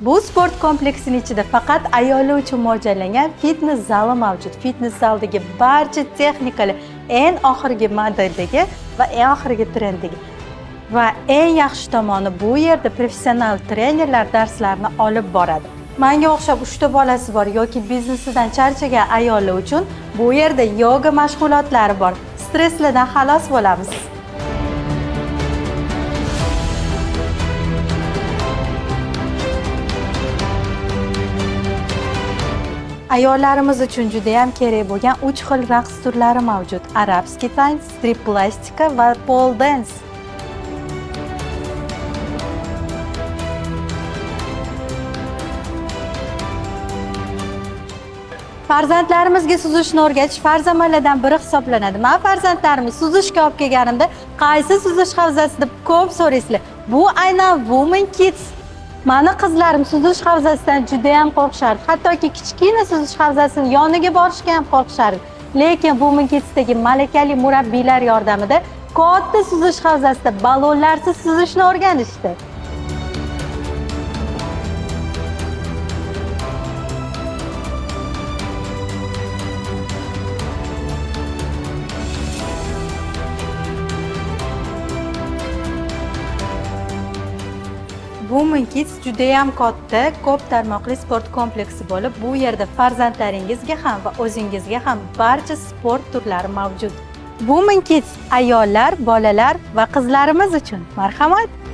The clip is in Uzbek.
Bu sport kompleksining ichida faqat ayollar uchun mo'ljallangan fitness zali mavjud. Fitness zaldagi barcha texnikalar eng oxirgi modeldagi va eng oxirgi trenddagi. Va eng yaxshi tomoni bu yerda professional trenerlar darslarni olib boradi. Menga o'xshab 3 ta bolasi bor yoki biznesidan charchagan ayollar uchun bu yerda yoga mashg'ulotlari bor. Stresslardan xalos bo'lamiz. Ayollarimiz uchun juda ham kerak bo'lgan 3 xil raqs turlari mavjud. Arabskiy dans, strip plastika va pole dance. Farzandlarimizga suzishni o'rgatish farz amallardan biri hisoblanadi. Men farzandlarimni suzishga olib kelganimda, qaysi suzish havzasi deb ko'p so'raysizlar. Bu aynan Women Kids. Mani qizlarim suzish havzasidan juda ham qo'rqishardi. Hattoki kichkina suzish havzasining yoniga borishga ham qo'rqishardi. Lekin Women Kidsdagi malakali murabbiylar yordamida katta suzish havzasida ballonlarsiz suzishni o'rganishdi. Women Kids juda ham katta, ko'p tarmoqli sport kompleksi bo'lib, bu yerda farzandlaringizga ham va o'zingizga ham barcha sport turlari mavjud. Women Kids ayollar, bolalar va qizlarimiz uchun. Marhamat!